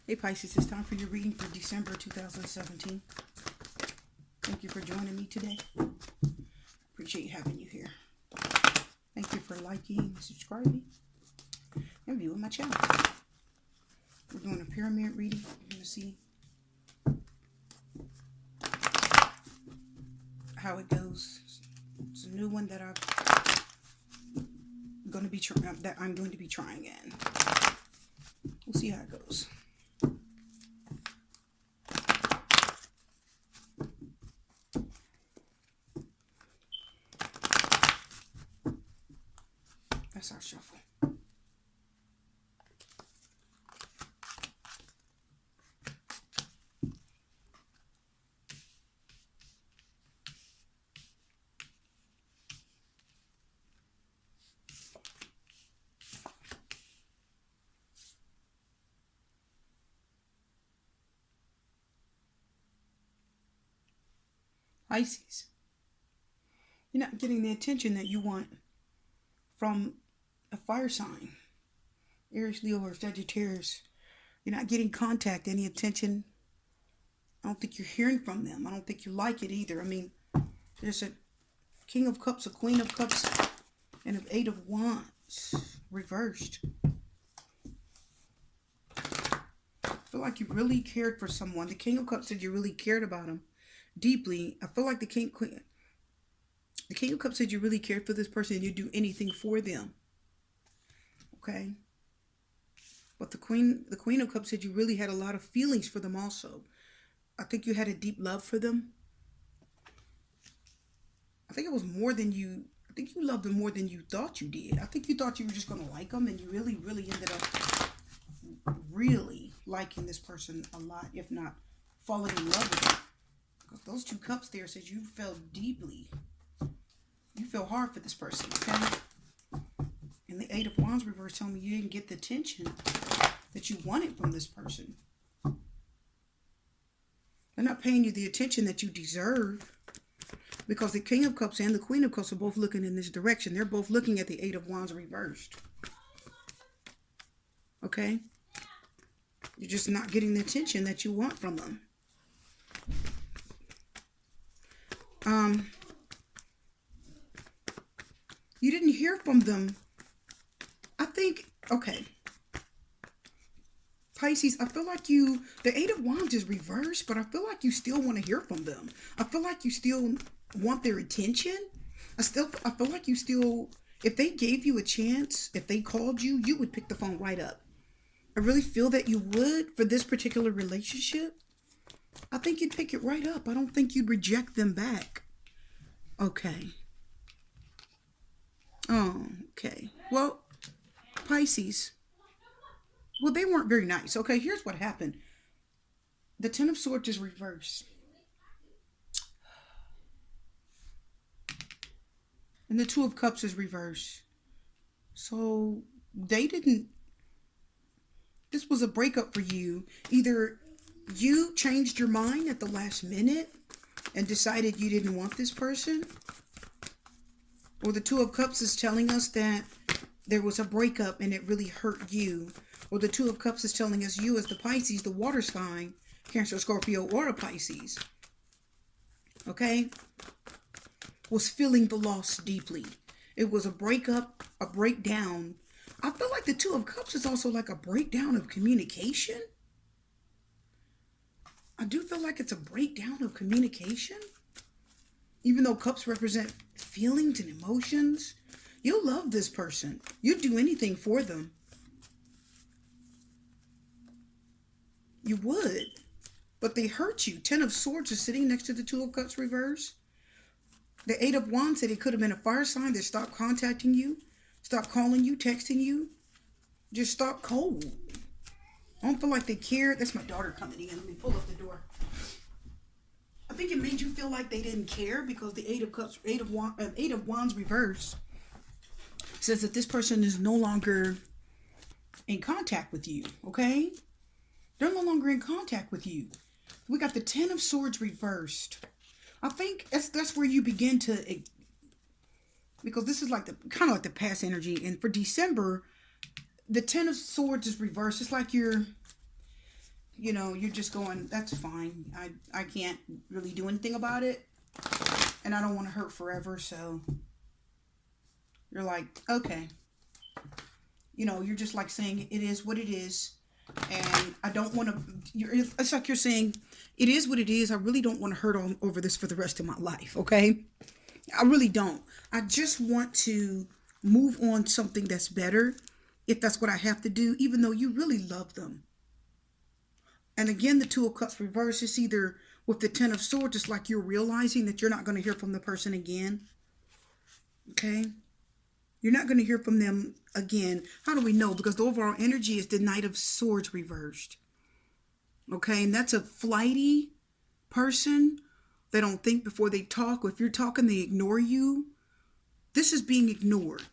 Hey Pisces, it's time for your reading for December 2017. Thank you for joining me today. Appreciate having you here. Thank you for liking, subscribing, and viewing my channel. We're doing a pyramid reading. You're going to see how it goes. It's a new one that I'm going to be trying in. We'll see how it goes. That's our shuffle. Pisces, you're not getting the attention that you want from a fire sign. Aries, Leo, or Sagittarius. You're not getting contact, any attention. I don't think you're hearing from them. I don't think you like it either. I mean, there's a King of Cups, a Queen of Cups, and an Eight of Wands reversed. I feel like you really cared for someone. The King of Cups said you really cared about him deeply. I feel like the King of Cups said you really cared for this person and you'd do anything for them. Okay? But the Queen of Cups said you really had a lot of feelings for them also. I think you had a deep love for them. I think it was more than you... I think you loved them more than you thought you did. I think you thought you were just going to like them, and you really, really ended up really liking this person a lot, if not falling in love with them. Because those two cups there says you felt deeply. You feel hard for this person, okay? And the Eight of Wands reverse telling me you didn't get the attention that you wanted from this person. They're not paying you the attention that you deserve, because the King of Cups and the Queen of Cups are both looking in this direction. They're both looking at the Eight of Wands reversed. Okay? You're just not getting the attention that you want from them. You didn't hear from them. I think, okay. Pisces, I feel like the Eight of Wands is reversed, but I feel like you still want to hear from them. I feel like you still want their attention. I feel like you still, if they gave you a chance, if they called you, you would pick the phone right up. I really feel that you would for this particular relationship. I think you'd pick it right up. I don't think you'd reject them back. Okay. Oh, okay. Well, Pisces. Well, they weren't very nice. Okay, here's what happened. The Ten of Swords is reversed. And the Two of Cups is reversed. So they didn't... This was a breakup for you. Either you changed your mind at the last minute and decided you didn't want this person, or the Two of Cups is telling us that there was a breakup and it really hurt you. Or the Two of Cups is telling us you as the Pisces, the water sign, Cancer, Scorpio, or a Pisces, okay, was feeling the loss deeply. It was a breakup, a breakdown. I feel like the Two of Cups is also like a breakdown of communication. I do feel like it's a breakdown of communication. Even though cups represent feelings and emotions, you love this person. You'd do anything for them. You would. But they hurt you. Ten of Swords is sitting next to the Two of Cups reverse. The Eight of Wands said it could have been a fire sign that stopped contacting you, stopped calling you, texting you. Just stopped cold. I don't feel like they cared. That's my daughter coming in. Let me pull up the door. I think it made you feel like they didn't care, because the Eight of Wands reverse says that this person is no longer in contact with you, okay? They're no longer in contact with you. We got the Ten of Swords reversed. I think that's where you begin to, because this is like kind of like the past energy. And for December, the Ten of Swords is reversed. It's like you're you're just going, that's fine. I can't really do anything about it. And I don't want to hurt forever. So you're like, okay. You're just like saying it is what it is. And I don't want to, it's like you're saying, it is what it is. I really don't want to hurt over this for the rest of my life. Okay. I really don't. I just want to move on something that's better, if that's what I have to do, even though you really love them. And again, the Two of Cups reverse is either with the Ten of Swords, it's like you're realizing that you're not going to hear from the person again. Okay. You're not going to hear from them again. How do we know? Because the overall energy is the Knight of Swords reversed. Okay. And that's a flighty person. They don't think before they talk. If you're talking, they ignore you. This is being ignored.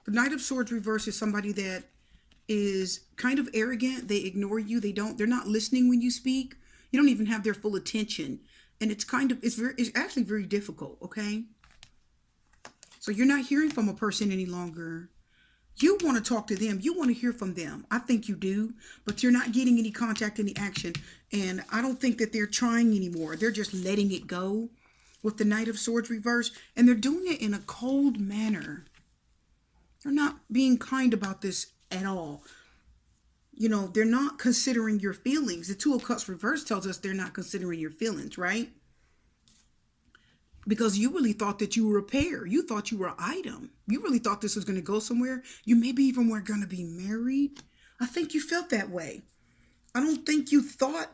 The Knight of Swords reverse is somebody that is kind of arrogant. They ignore you. They're not listening when you speak. You don't even have their full attention. And it's actually very difficult. Okay. So you're not hearing from a person any longer. You want to talk to them. You want to hear from them. I think you do, but you're not getting any contact, any action. And I don't think that they're trying anymore. They're just letting it go with the Knight of Swords reverse. And they're doing it in a cold manner. They're not being kind about this at all. They're not considering your feelings. The Two of Cups reverse tells us they're not considering your feelings, right? Because you really thought that you were a pair. You thought you were an item. You really thought this was going to go somewhere. You maybe even were going to be married. I think you felt that way. I don't think you thought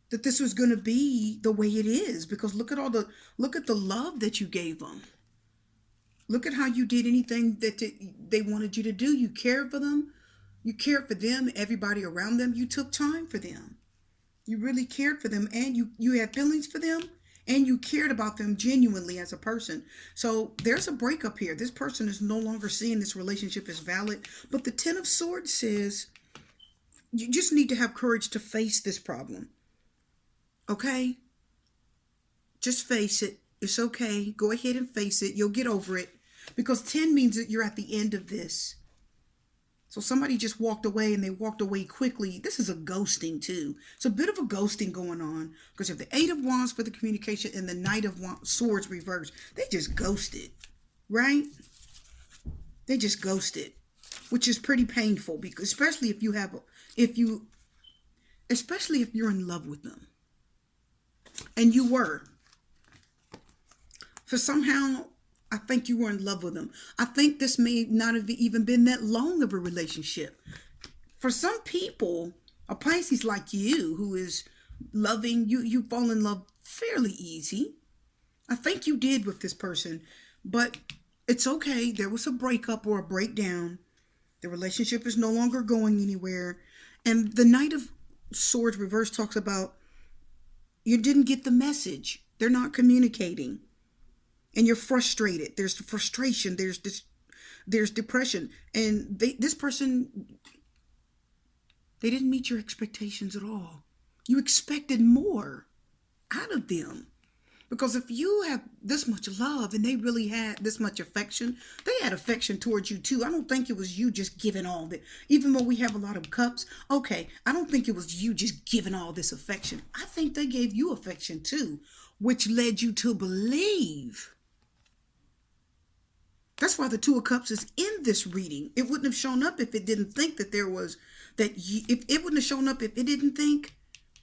that this was going to be the way it is, because look at the love that you gave them. Look at how you did anything that they wanted you to do. You cared for them. You cared for them, everybody around them. You took time for them. You really cared for them, and you had feelings for them. And you cared about them genuinely as a person. So there's a breakup here. This person is no longer seeing this relationship as valid. But the Ten of Swords says you just need to have courage to face this problem. Okay? Just face it. It's okay. Go ahead and face it. You'll get over it. Because 10 means that you're at the end of this. So somebody just walked away, and they walked away quickly. This is a ghosting too. It's a bit of a ghosting going on, because you have the Eight of Wands for the communication and the Knight of Swords reversed. They just ghosted, right? They just ghosted, which is pretty painful, because especially if you're in love with them, and you were. For somehow, I think you were in love with them. I think this may not have even been that long of a relationship. For some people, a Pisces like you, who is loving, you fall in love fairly easy. I think you did with this person, but it's okay. There was a breakup or a breakdown. The relationship is no longer going anywhere. And the Knight of Swords reverse talks about you didn't get the message. They're not communicating. And you're frustrated. There's frustration. There's depression. And this person, they didn't meet your expectations at all. You expected more out of them. Because if you have this much love and they really had this much affection, they had affection towards you too. I don't think it was you just giving all that. Even though we have a lot of cups, okay, I don't think it was you just giving all this affection. I think they gave you affection too, which led you to believe. That's why the Two of Cups is in this reading. It wouldn't have shown up if it didn't think that there was, if it wouldn't have shown up if it didn't think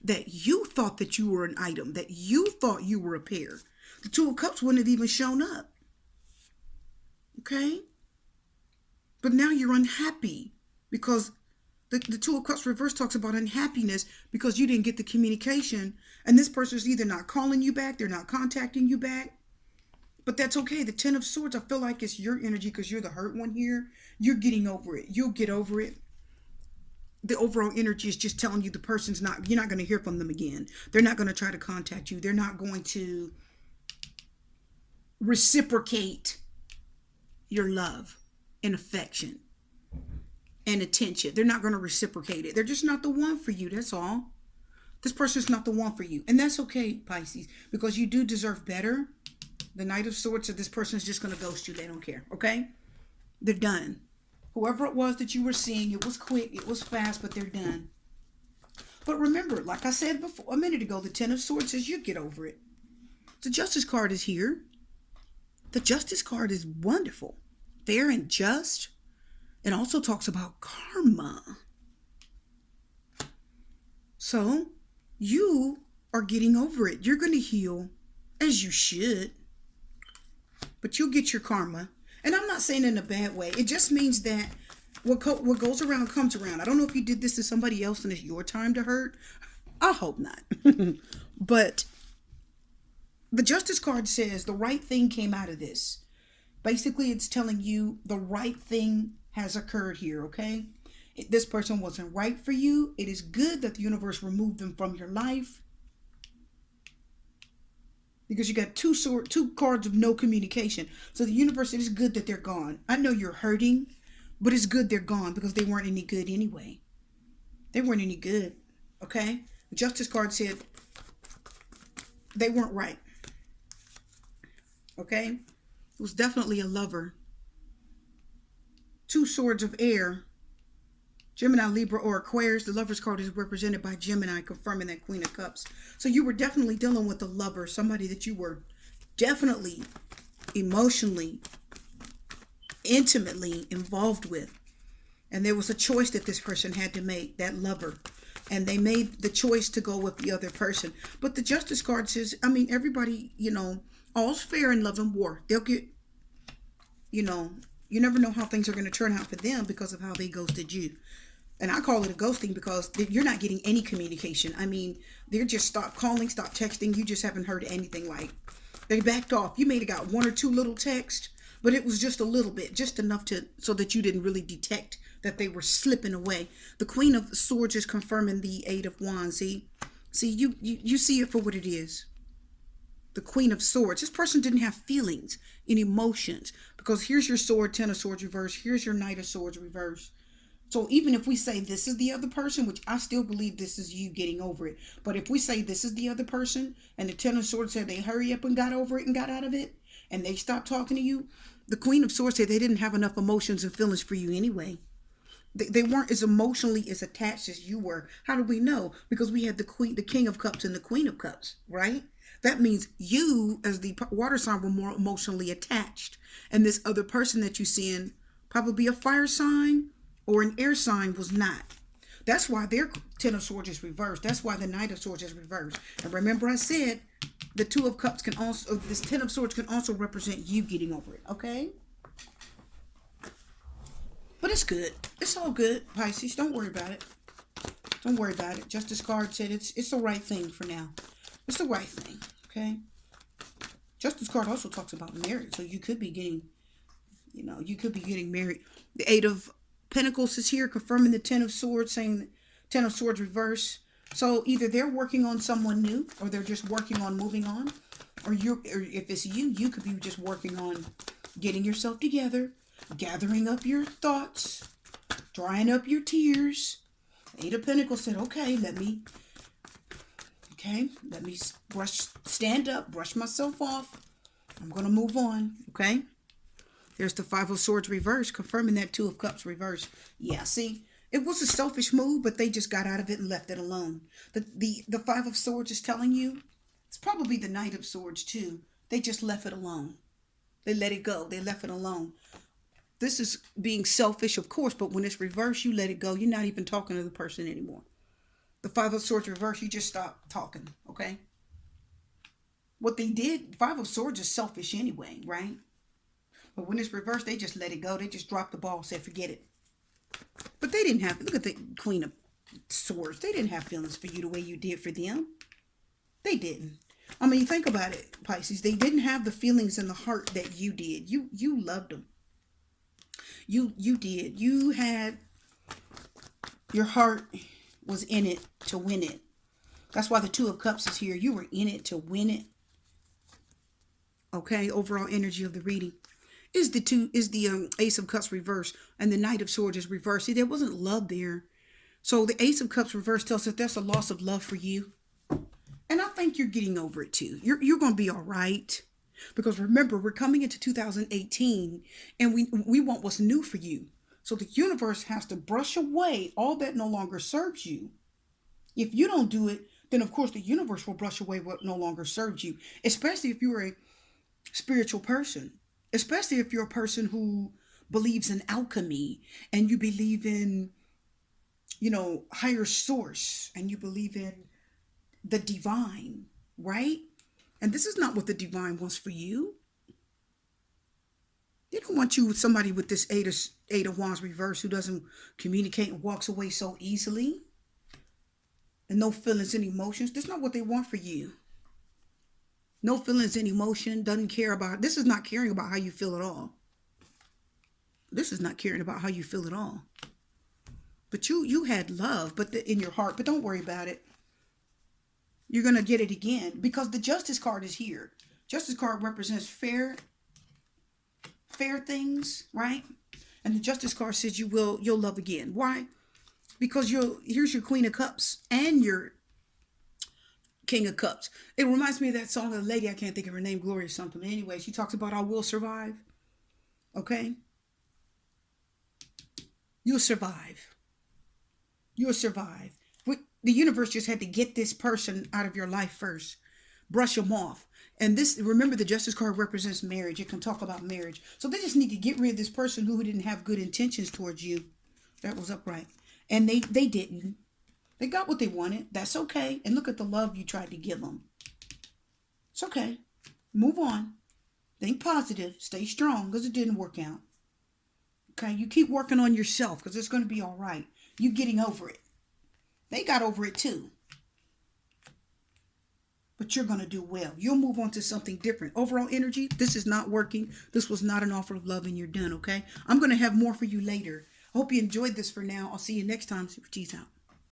that you thought that you were an item, that you thought you were a pair. The Two of Cups wouldn't have even shown up. Okay? But now you're unhappy because the Two of Cups reverse talks about unhappiness because you didn't get the communication, and this person's either not calling you back, they're not contacting you back. But that's okay. The Ten of Swords, I feel like it's your energy because you're the hurt one here. You're getting over it. You'll get over it. The overall energy is just telling you the person's not, you're not going to hear from them again. They're not going to try to contact you. They're not going to reciprocate your love and affection and attention. They're not going to reciprocate it. They're just not the one for you. That's all. This person's not the one for you. And that's okay, Pisces, because you do deserve better. The Knight of Swords, so this person's just going to ghost you. They don't care. Okay? They're done. Whoever it was that you were seeing, it was quick, it was fast, but they're done. But remember, like I said before a minute ago, the Ten of Swords says you get over it. The Justice card is here. The Justice card is wonderful, fair and just. It also talks about karma. So you are getting over it. You're going to heal, as you should. But you'll get your karma. And I'm not saying in a bad way. It just means that what goes around comes around. I don't know if you did this to somebody else and it's your time to hurt. I hope not. But the Justice card says the right thing came out of this. Basically, it's telling you the right thing has occurred here, okay? This person wasn't right for you. It is good that the universe removed them from your life. Because you got two cards of no communication. So the universe, it is good that they're gone. I know you're hurting, but it's good they're gone because they weren't any good anyway. They weren't any good, okay? The Justice card said they weren't right, okay? It was definitely a lover. Two swords of air. Gemini, Libra, or Aquarius. The Lover's card is represented by Gemini, confirming that Queen of Cups. So you were definitely dealing with a lover, somebody that you were definitely emotionally, intimately involved with. And there was a choice that this person had to make, that lover. And they made the choice to go with the other person. But the Justice card says, I mean, everybody, all's fair in love and war. They'll get, you never know how things are going to turn out for them because of how they ghosted you. And I call it a ghosting because you're not getting any communication. I mean, they're just stopped calling, stopped texting. You just haven't heard anything. Like, they backed off. You may have got one or two little texts, but it was just a little bit, just enough so that you didn't really detect that they were slipping away. The Queen of Swords is confirming the Eight of Wands. See, you see it for what it is. The Queen of Swords. This person didn't have feelings and emotions because here's your sword, Ten of Swords reverse. Here's your Knight of Swords reverse. So even if we say this is the other person, which I still believe this is you getting over it. But if we say this is the other person and the Ten of Swords said they hurry up and got over it and got out of it and they stopped talking to you, the Queen of Swords said they didn't have enough emotions and feelings for you anyway. They weren't as emotionally as attached as you were. How do we know? Because we had the King of Cups and the Queen of Cups, right? That means you, as the water sign, were more emotionally attached. And this other person that you see in, probably a fire sign or an air sign, was not. That's why their Ten of Swords is reversed. That's why the Knight of Swords is reversed. And remember I said the Two of Cups can also, this Ten of Swords can also represent you getting over it, okay? But it's good. It's all good, Pisces. Don't worry about it. Don't worry about it. Justice card said it's the right thing for now. It's the right thing, okay? Justice card also talks about marriage. So you could be getting, married. The Eight of Pentacles is here, confirming the Ten of Swords, saying Ten of Swords reverse. So either they're working on someone new, or they're just working on moving on, or if it's you could be just working on getting yourself together, gathering up your thoughts, drying up your tears. Eight of Pentacles said, okay, let me stand up, brush myself off. I'm going to move on, okay? There's the Five of Swords reverse, confirming that Two of Cups reverse. Yeah, see, it was a selfish move, but they just got out of it and left it alone. The Five of Swords is telling you, it's probably the Knight of Swords too. They just left it alone. They let it go. They left it alone. This is being selfish, of course, but when it's reversed, you let it go. You're not even talking to the person anymore. The Five of Swords reverse, you just stop talking, okay? What they did, Five of Swords is selfish anyway, right? But when it's reversed, they just let it go. They just dropped the ball, said forget it. But they didn't have, look at the Queen of Swords. They didn't have feelings for you the way you did for them. They didn't. I mean, think about it, Pisces. They didn't have the feelings in the heart that you did. You loved them. You did. You had, your heart was in it to win it. That's why the Two of Cups is here. You were in it to win it. Okay, overall energy of the reading is the Ace of Cups reverse, and the Knight of Swords is reversed. See, there wasn't love there. So the Ace of Cups reverse tells us there's a loss of love for you. And I think you're getting over it too. You're going to be all right. Because remember, we're coming into 2018 and we want what's new for you. So the universe has to brush away all that no longer serves you. If you don't do it, then of course the universe will brush away what no longer serves you, especially if you're a spiritual person, especially if you're a person who believes in alchemy and you believe in, higher source and you believe in the divine, right? And this is not what the divine wants for you. They don't want you with somebody with this eight of wands reverse who doesn't communicate and walks away so easily and no feelings and emotions. That's not what they want for you. No feelings and emotion, doesn't care about. This is not caring about how you feel at all. This is not caring about how you feel at all. But you had love, but in your heart. But don't worry about it. You're gonna get it again because the Justice card is here. Justice card represents fair things, right? And the Justice card says you'll love again. Why? Because here's your Queen of Cups and your King of Cups. It reminds me of that song of the lady, I can't think of her name, Gloria something. Anyway, she talks about I will survive. Okay? You'll survive. You'll survive. The universe just had to get this person out of your life first. Brush them off. And remember, the Justice card represents marriage. It can talk about marriage. So they just need to get rid of this person who didn't have good intentions towards you. That was upright. And they didn't. They got what they wanted. That's okay. And look at the love you tried to give them. It's okay. Move on. Think positive. Stay strong because it didn't work out. Okay? You keep working on yourself because it's going to be all right. You getting over it. They got over it too. But you're going to do well. You'll move on to something different. Overall energy, this is not working. This was not an offer of love and you're done, okay? I'm going to have more for you later. I hope you enjoyed this for now. I'll see you next time. Super G's out.